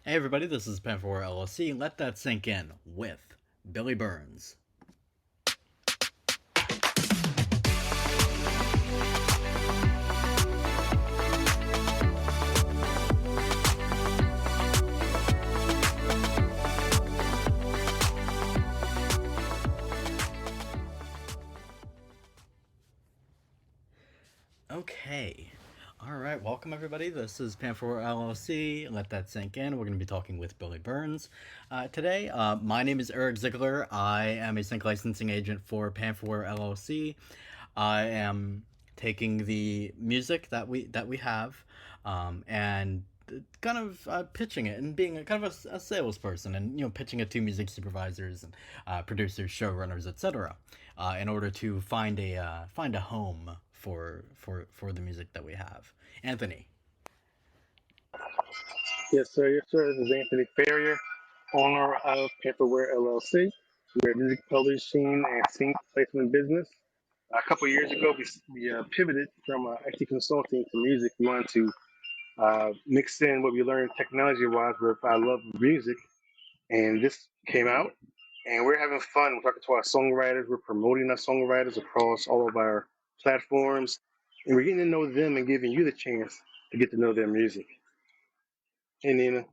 Hey everybody, this is Panfurware LLC. Let that sink in with Billy Burnz. Okay. All right, welcome everybody. This is Panfurware LLC. Let that sink in. We're going to be talking with Billy Burnz today. My name is Eric Ziegler. I am a sync licensing agent for Panfurware LLC. I am taking the music that we have and kind of pitching it and being kind of a salesperson and pitching it to music supervisors and producers, showrunners, etc. In order to find a home for the music that we have. Anthony. Yes, sir. Yes, sir. This is Anthony Ferrier, owner of Panfurware LLC. We're a music publishing and sync placement business. A couple of years ago, we pivoted from IT consulting to music. We wanted to mix in what we learned technology-wise with our love of music, and this came out. And we're having fun. We're talking to our songwriters. We're promoting our songwriters across all of our platforms, and we're getting to know them and giving you the chance to get to know their music. Hey, Nina.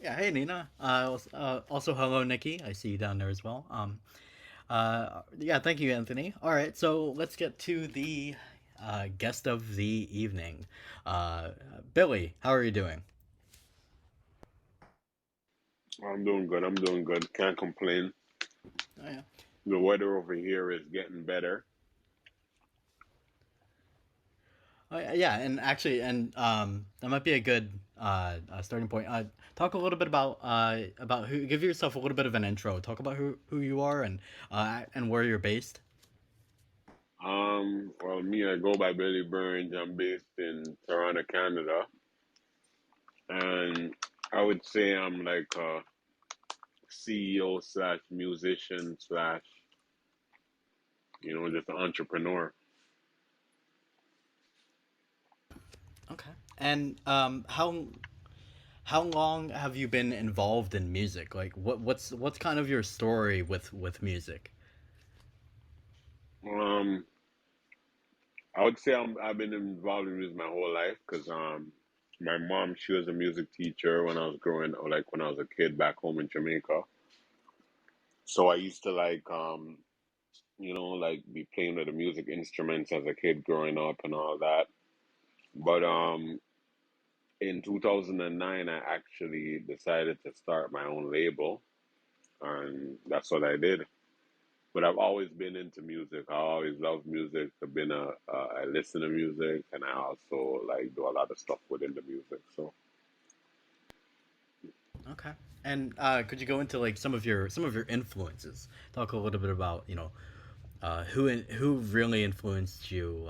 Yeah, hey Nina. Also, hello Nikki. I see you down there as well. Yeah, thank you, Anthony. All right, so let's get to the guest of the evening. Billy, how are you doing? I'm doing good. I'm doing good. Can't complain. Oh yeah. The weather over here is getting better. Oh, yeah, and actually, and that might be a good starting point. Talk a little bit about who. Give yourself a little bit of an intro. Talk about who you are and where you're based. Well, me, I go by Billy Burns. I'm based in Toronto, Canada, and I would say I'm like a CEO slash musician slash, just an entrepreneur. Okay. And how long have you been involved in music? Like, what's kind of your story with music? Um, I would say I've been involved in music my whole life because my mom, she was a music teacher when I was growing, or like when I was a kid back home in Jamaica. So I used to like be playing with the music instruments as a kid growing up and all that. But in 2009, I actually decided to start my own label, and that's what I did. But I've always been into music. I always loved music. I listen to music, and I also like do a lot of stuff within the music. So Okay. And could you go into like some of your influences? Talk a little bit about who really influenced you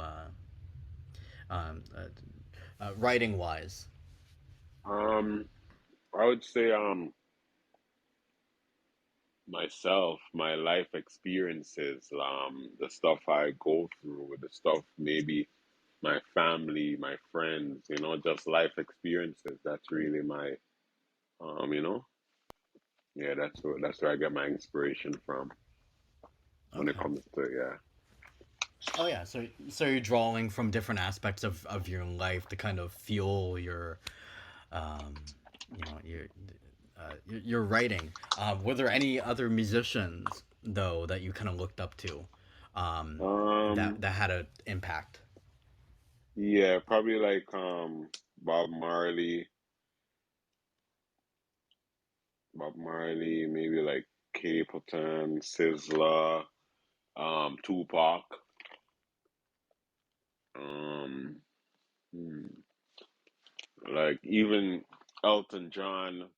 um, uh, writing wise. um, I would say myself, my life experiences, the stuff I go through, the stuff maybe my family, my friends, just life experiences. That's really my, um, you know, yeah, that's where I get my inspiration from when it Okay. comes to yeah. Oh yeah. So you're drawing from different aspects of your life to kind of fuel um, your writing. Were there any other musicians though that you kind of looked up to that Um, had an impact? yeah, probably like Bob Marley, maybe like Capleton, Sizzla, Tupac, um, hmm, like even Elton John,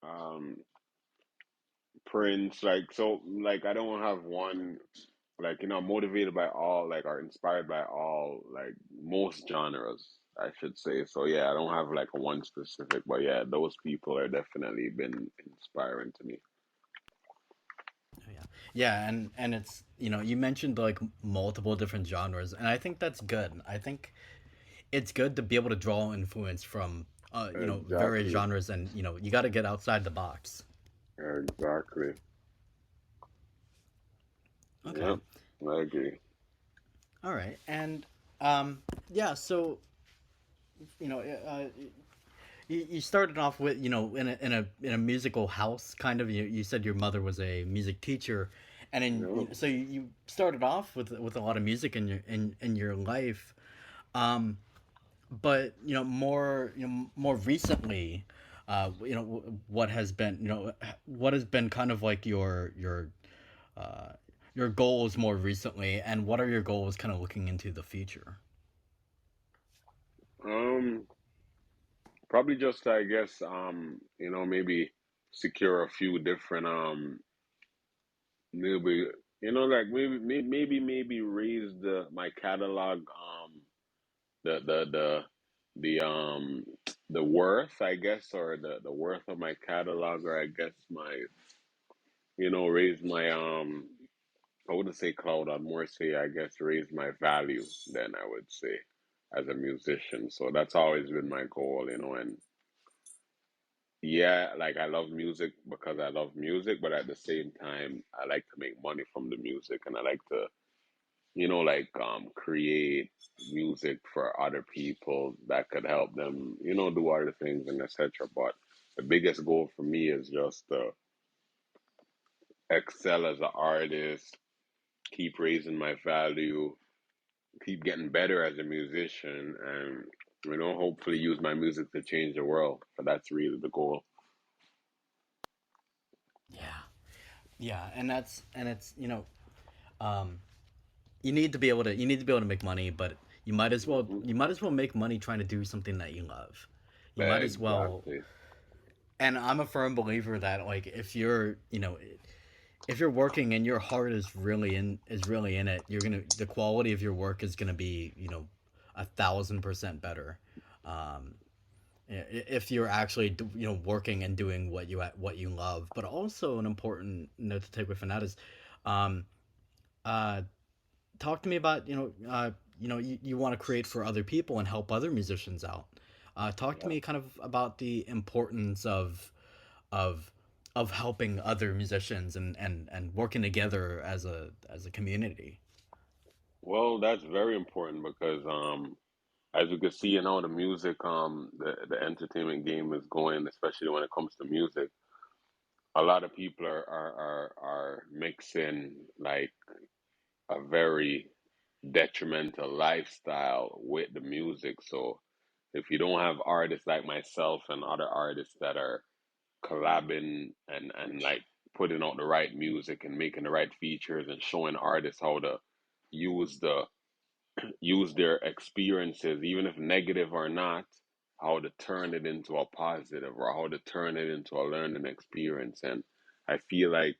um, Prince, like I don't have one like I'm motivated by all like or inspired by all like most genres I should say. So yeah, I don't have like a one specific, but yeah, those people are definitely been inspiring to me. Yeah, yeah, and it's you mentioned like multiple different genres, and I think that's good. I think it's good to be able to draw influence from various Exactly. genres, and you got to get outside the box. Exactly. Okay. Yep. I agree. All right. And yeah, so you know uh, you started off with in a musical house kind of. You said your mother was a music teacher, and Yep. so you started off with a lot of music in your life. um but more recently, what has been kind of like uh your goals more recently, and what are your goals kind of looking into the future? Um, Probably just I guess maybe secure a few different maybe like maybe raise the my catalog the the the the the worth, I guess, or the worth of my catalog, or I guess my raise my I wouldn't say cloud, I'd more say I guess raise my value then I would say as a musician. So that's always been my goal, and yeah, like I love music because I love music, but at the same time I like to make money from the music, and I like to like create music for other people that could help them, do other things and etc. But the biggest goal for me is just to excel as an artist, keep raising my value, keep getting better as a musician, and hopefully use my music to change the world. But that's really the goal. Yeah, yeah, and it's um you need to be able to make money, but Hmm. you might as well make money trying to do something that you love. You might as well. Exactly. And I'm a firm believer that, like, if you're working and your heart is really in it, you're gonna the quality of your work is gonna be 1,000% better. Um, if you're actually working and doing what you love. But also an important note to take away from that is, um, uh, talk to me about you want to create for other people and help other musicians out. Talk to Yeah. me kind of about the importance of of helping other musicians and working together as a community. Well, that's very important because as you can see, the music, the entertainment game is going, especially when it comes to music. A lot of people are mixing like a very detrimental lifestyle with the music. So if you don't have artists like myself and other artists that are collabing and like putting out the right music and making the right features and showing artists how to use their experiences, even if negative or not, how to turn it into a positive or how to turn it into a learning experience. And I feel like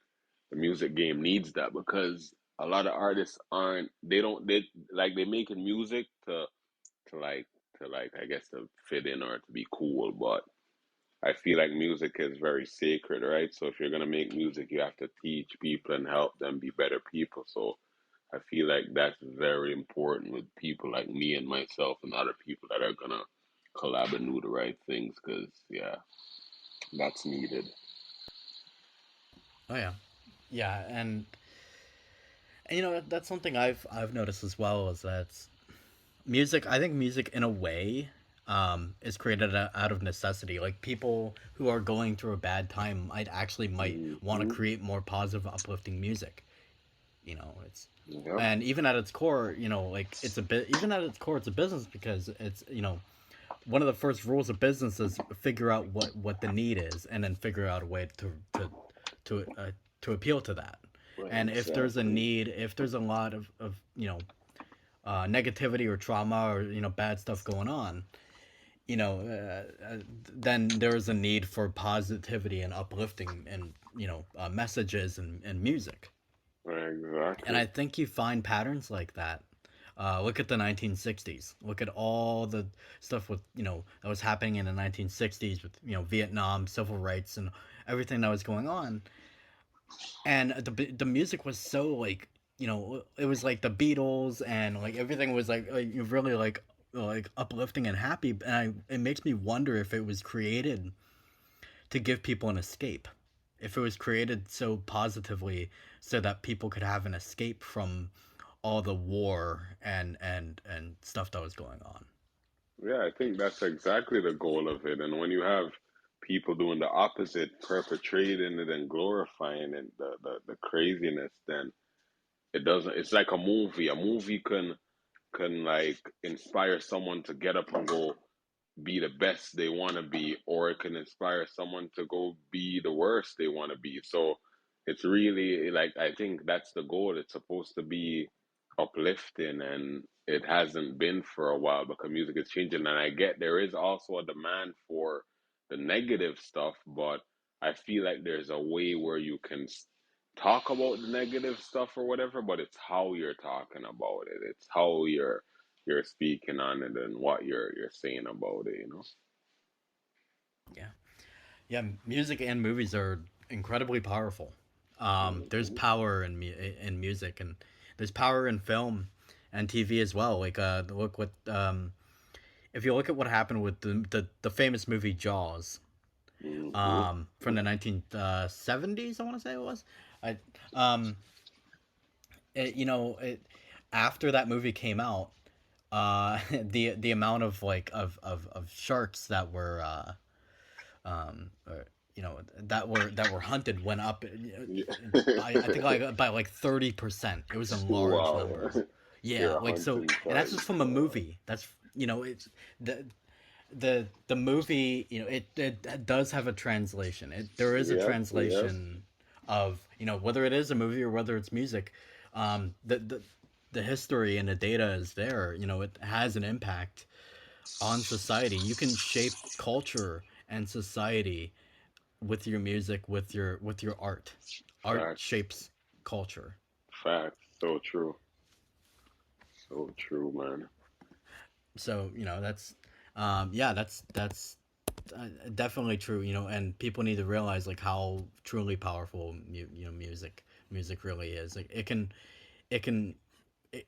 the music game needs that because a lot of artists aren't, they don't, they like, they making music to like, I guess to fit in or to be cool. But I feel like music is very sacred, right? So if you're going to make music, you have to teach people and help them be better people. So I feel like that's very important with people like me and myself and other people that are gonna collab and do the right things. Cause yeah, that's needed. Oh yeah, yeah, and that's something I've noticed as well, is that music. I think music in a way is created out of necessity. Like, people who are going through a bad time might want to Hmm. create more positive, uplifting music. It's Yep. and even at its core, like, even at its core, it's a business, because it's one of the first rules of business is figure out what the need is, and then figure out a way to appeal to that. And if there's a Exactly. need, if there's a lot of negativity or trauma, or bad stuff going on, you know then there is a need for positivity and uplifting, and messages and music. And Exactly. I think you find patterns like that. Look at the 1960s. Look at all the stuff that was happening in the 1960s, with Vietnam, civil rights, and everything that was going on. And the music was so, like, it was like the Beatles, and like everything was like really, like, like uplifting and happy, and it makes me wonder if it was created to give people an escape, if it was created so positively so that people could have an escape from all the war and stuff that was going on. Yeah, I think that's exactly the goal of it. And when you have people doing the opposite, perpetrating it and glorifying it, the craziness, then it doesn't, it's like a movie. A movie can like inspire someone to get up and go be the best they want to be, or it can inspire someone to go be the worst they want to be. So it's really like, I think that's the goal. It's supposed to be uplifting, and it hasn't been for a while because music is changing. And I get there is also a demand for the negative stuff, but I feel like there's a way where you can talk about the negative stuff or whatever, but it's how you're talking about it. It's how you're speaking on it and what you're saying about it, you know? Yeah, yeah. Music and movies are incredibly powerful. There's Hmm. power in music, and there's power in film and TV as well. Like, look what if you look at what happened with the famous movie Jaws, Hmm. from the 1970s, I want to say it was. I um it, you know it After that movie came out, the amount of of sharks that were or, that were hunted went up Yeah. by, I think, like by like 30%. It was in large Wow. numbers. Yeah, You're a like, so, hunting and that's just price. from a movie. That's, it's the the movie, it does have a translation. There is a Yep, yep. translation of, whether it is a movie or whether it's music. The history and the data is there. It has an impact on society. You can shape culture and society with your music, with your art. Art Facts. shapes culture. Facts. So true. So true, man. So, that's yeah, that's definitely true. And people need to realize, like, how truly powerful music really is. Like, it can it,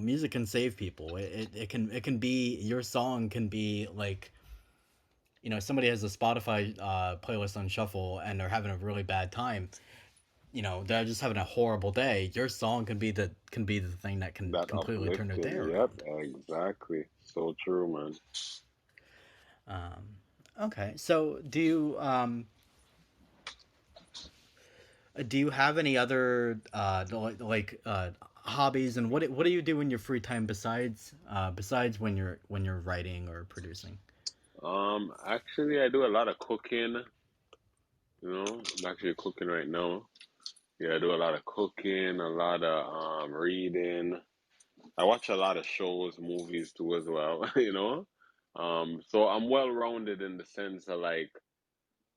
music can save people. It can be, your song can be like, somebody has a Spotify playlist on shuffle and they're having a really bad time. They're just having a horrible day. Your song can be the thing that can That completely turn their day uplifting. Yep, around. exactly. So true, man. Okay, so do you have any other hobbies, and what do you do in your free time besides when you're writing or producing? Actually, I do a lot of cooking. You know, I'm actually cooking right now. Yeah, I do a lot of cooking, a lot of reading. I watch a lot of shows, movies too as well, you know. So I'm well rounded in the sense of like,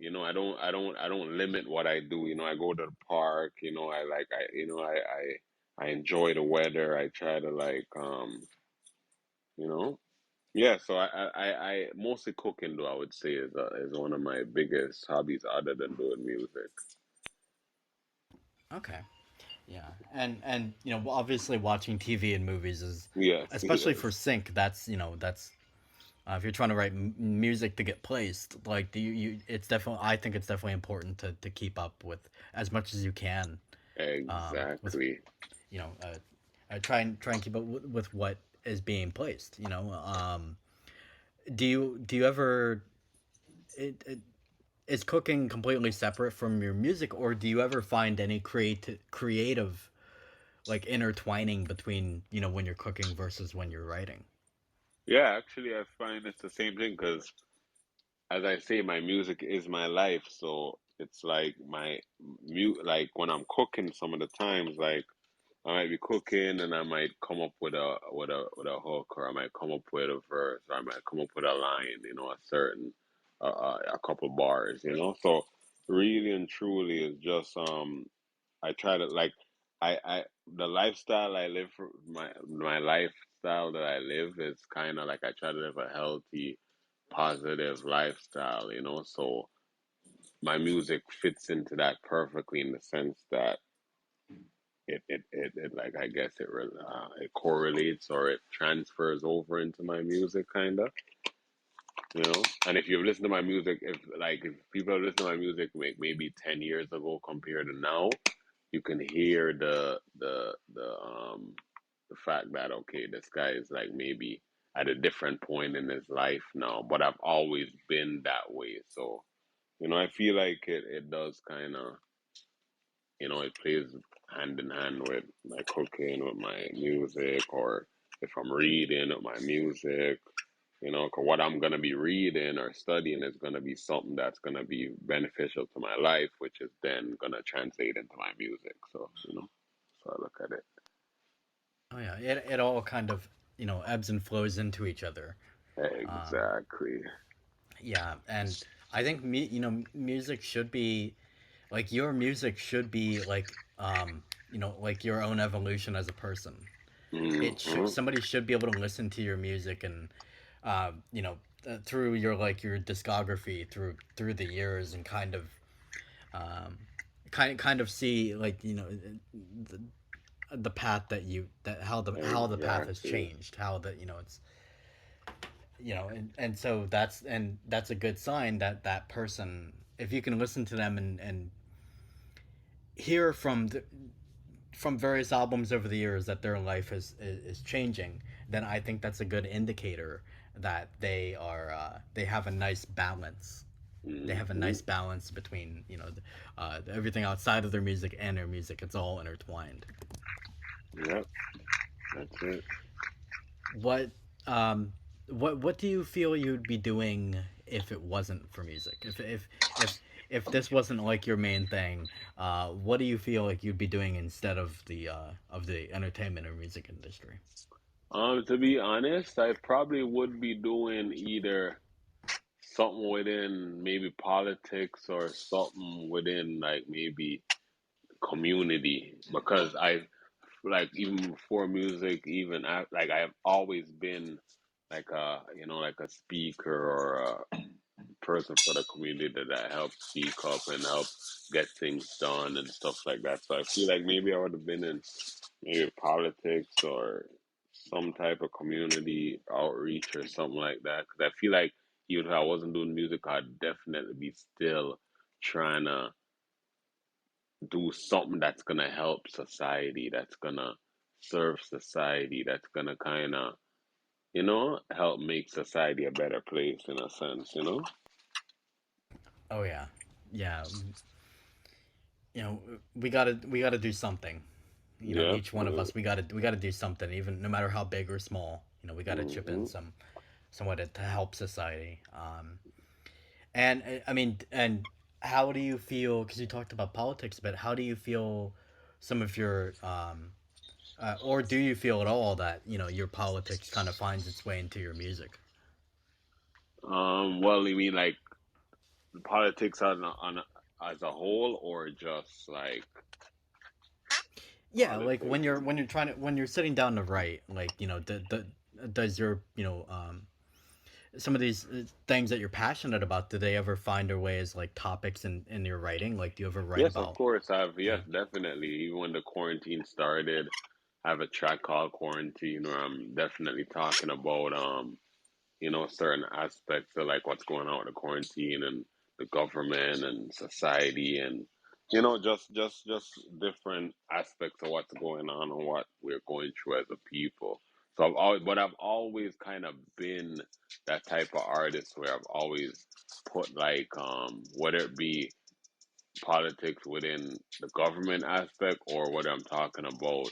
I don't limit what I do. You know, I go to the park, I enjoy the weather. I try to like you know. Yeah, so I mostly cooking though, I would say is one of my biggest hobbies other than doing music. Okay. Yeah, and obviously watching TV and movies is, Yes, especially for yes. sync. That's if you're trying to write music to get placed, like, it's definitely, I think it's definitely important to keep up with as much as you can. With Exactly. try and keep up with what is being placed. Do you ever, it, is cooking completely separate from your music, or do you ever find any creative, like, intertwining between, when you're cooking versus when you're writing? Yeah, actually, I find it's the same thing because, as I say, my music is my life. So it's like like when I'm cooking, some of the times, like I might be cooking and I might come up with a hook, or I might come up with a verse, or I might come up with a line, a couple bars, So really and truly, is just I try to like I the lifestyle I live for my lifestyle that I live is kind of like I try to live a healthy, positive lifestyle, So my music fits into that perfectly in the sense that it like I guess it correlates or it transfers over into my music kind of, you know. And if you've listened to my music, if people have listened to my music maybe 10 years ago compared to now, you can hear the fact that okay, this guy is like maybe at a different point in his life now, but I've always been that way. So I feel like it does kind of, it plays hand in hand with my cooking, with my music, or if I'm reading with my music. 'Cause what I'm gonna be reading or studying is gonna be something that's gonna be beneficial to my life, which is then gonna translate into my music. So I look at it. Oh yeah, it all kind of ebbs and flows into each other. Exactly. Yeah, and I think music should be like your music should be like like your own evolution as a person. Hmm. Somebody should be able to listen to your music and uh, you know through your discography through the years and um, kind of see like the, the path that how the path has Exactly. changed, how the it's and so that's a good sign that that person, if you can listen to them and hear from various albums over the years that their life is changing, then I think that's a good indicator that they have a nice balance. They have a Hmm. nice balance between everything outside of their music and their music. It's all intertwined. Yep. That's it. What um what do you feel you'd be doing if it wasn't for music? If if this wasn't like your main thing, what do you feel like you'd be doing instead of the entertainment or music industry? To be honest, I probably would be doing either something within maybe politics or something within like maybe community, because I like even before music, even like I have always been like a speaker or a person for the community that helps speak up and help get things done and stuff like that. So I feel like maybe I would have been in maybe politics or some type of community outreach or something like that. Because I feel like even if I wasn't doing music, I'd definitely be still trying to do something that's gonna help society, that's gonna serve society, that's gonna kind of, help make society a better place in a sense. Oh yeah, yeah. We gotta do something. Yep. Each one of us we gotta do something, even no matter how big or small. We gotta chip in Mm-hmm. somewhat to help society. And I mean, and how do you feel? Because you talked about politics, but how do you feel? Some of your or do you feel at all that your politics kind of finds its way into your music? Well, you mean like politics as a whole, or just like Yeah, like politics? when you're sitting down to write, like does your some of these things that you're passionate about, do they ever find their way as like topics in your writing? Like, do you ever write Yes, of about? course. Yeah. Yes, definitely. Even when the quarantine started, I have a track called Quarantine where I'm definitely talking about certain aspects of like what's going on with the quarantine and the government and society and just different aspects of what's going on and what we're going through as a people. So I've always kind of been that type of artist where I've always put like whether it be politics within the government aspect or whether I'm talking about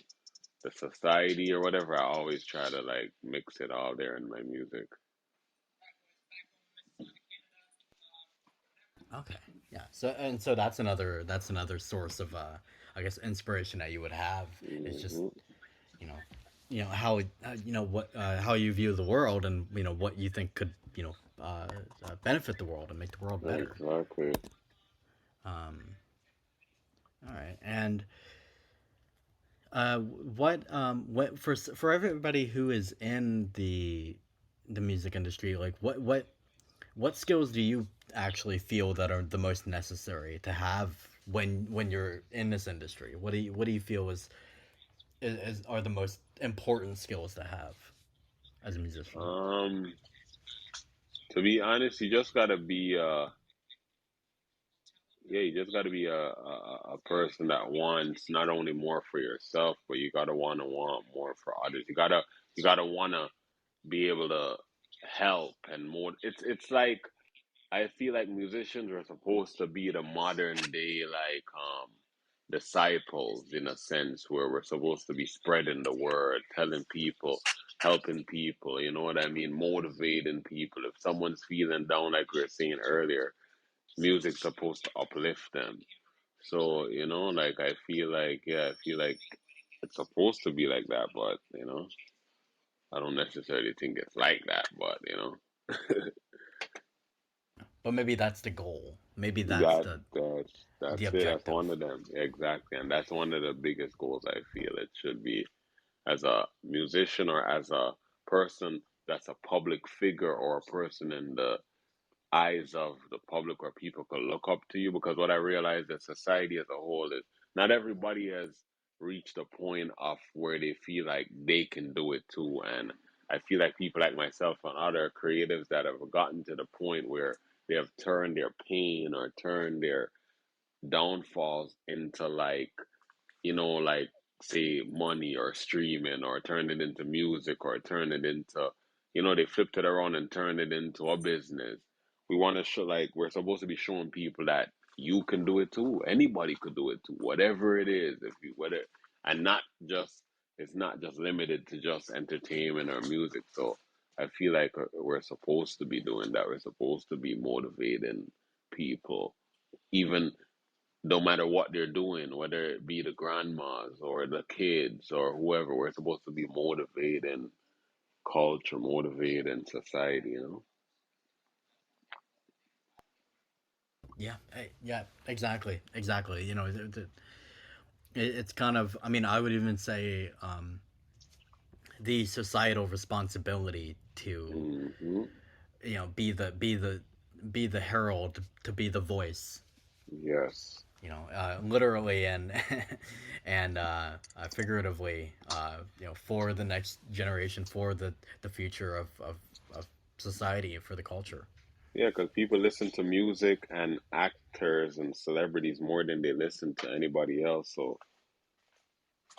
the society or whatever, I always try to like mix it all there in my music. Okay. Yeah. So that's another source of I guess inspiration that you would have. It's just Hmm. you know how what how you view the world, and what you think could benefit the world and make the world better. Exactly. Um, all right. And what for everybody who is in the music industry, like what skills do you actually feel that are the most necessary to have when you're in this industry? What do you feel is are the most important skills to have as a musician? Um, to be honest, you just gotta be yeah, you just gotta be a person that wants not only more for yourself, but you gotta want more for others. You gotta wanna be able to help and more. It's like I feel like musicians are supposed to be the modern day like disciples in a sense where we're supposed to be spreading the word, telling people, helping people, you know what I mean, motivating people. If someone's feeling down like we were saying earlier, music's supposed to uplift them. So, like I feel like it's supposed to be like that, but I don't necessarily think it's like that, but But maybe that's the goal. Maybe that's That the that's it. That's one objective. of them. Exactly. And that's one of the biggest goals I feel it should be as a musician or as a person that's a public figure or a person in the eyes of the public where people could look up to you. Because what I realize that society as a whole is not everybody has reached a point of where they feel like they can do it too. And I feel like people like myself and other creatives that have gotten to the point where they have turned their pain or turned their downfalls into like say money or streaming or turn it into music or turn it into they flipped it around and turned it into a business. We want to show like we're supposed to be showing people that you can do it too. Anybody could do it too. Whatever it is, if you whether and not just it's not just limited to just entertainment or music. So I feel like we're supposed to be doing that. We're supposed to be motivating people even no matter what they're doing, whether it be the grandmas or the kids or whoever, we're supposed to be motivating culture, motivating society. Yeah, yeah, exactly, exactly. It's kind of. I mean, I would even say the societal responsibility to Hmm. be the herald, to be the voice, Yes. literally and figuratively, for the next generation, for the future of society, for the culture. Yeah, because people listen to music and actors and celebrities more than they listen to anybody else. So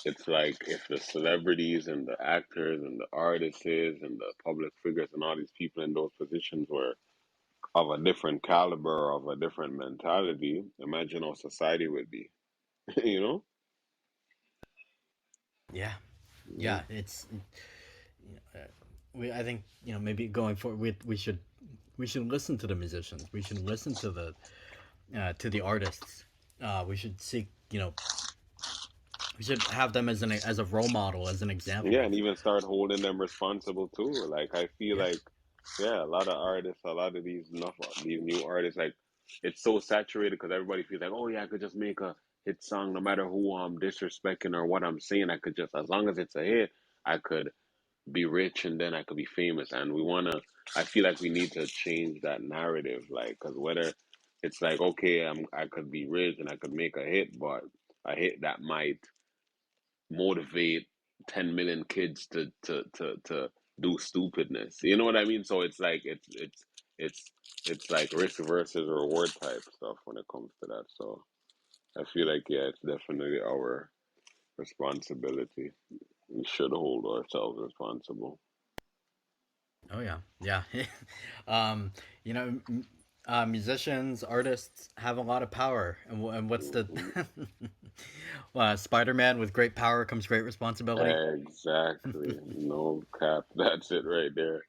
it's like if the celebrities and the actors and the artists and the public figures and all these people in those positions were of a different caliber, of a different mentality, imagine how society would be. you know? Yeah, Mhm. yeah. I think maybe going forward, we should listen to the musicians. We should listen to the artists. We should seek. We should have them as a role model, as an example Yeah, and of. even start holding them responsible too. Like I feel Yeah, like, yeah, a lot of artists, a lot of these new artists, like it's so saturated because everybody feels like, oh yeah, I could just make a hit song no matter who I'm disrespecting or what I'm saying. I could just, as long as it's a hit, I could be rich and then I could be famous. And I feel like we need to change that narrative. Like, because whether it's like, okay, I could be rich and I could make a hit, but a hit that might motivate 10 million kids to do stupidness. You know what I mean? So it's like it's it's like risk versus reward type stuff when it comes to that. So I feel like yeah, it's definitely our responsibility. We should hold ourselves responsible. oh yeah, yeah. um, musicians, artists have a lot of power, and what's the Hmm. Spider-Man? With great power comes great responsibility. Exactly. No cap. That's it right there.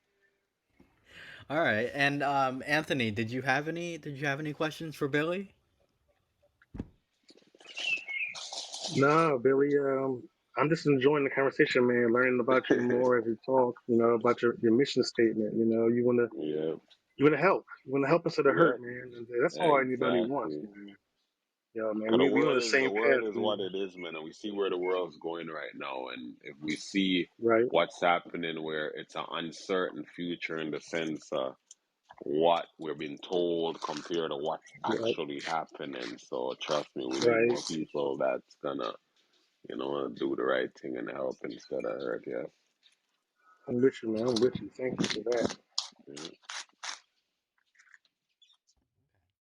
All right, and Anthony, did you have any questions for Billy? No, Billy. I'm just enjoying the conversation, man. Learning about you more as we talk. About your mission statement. Yeah. you wanna help. You wanna help us of the Yeah. hurt, man. And that's all anybody wants, Exactly. man. Yo, man. Cause We on the the same world path, is what man. it is, man, and we see where the world's going right now. And if we see Right. what's happening, where it's an uncertain future in the sense of what we're being told compared to what's Right. actually happening. So trust me, we need Right. more people that's gonna, do the right thing and help instead of hurt. Yes. I'm with you, man. I'm with you. Thank you for that.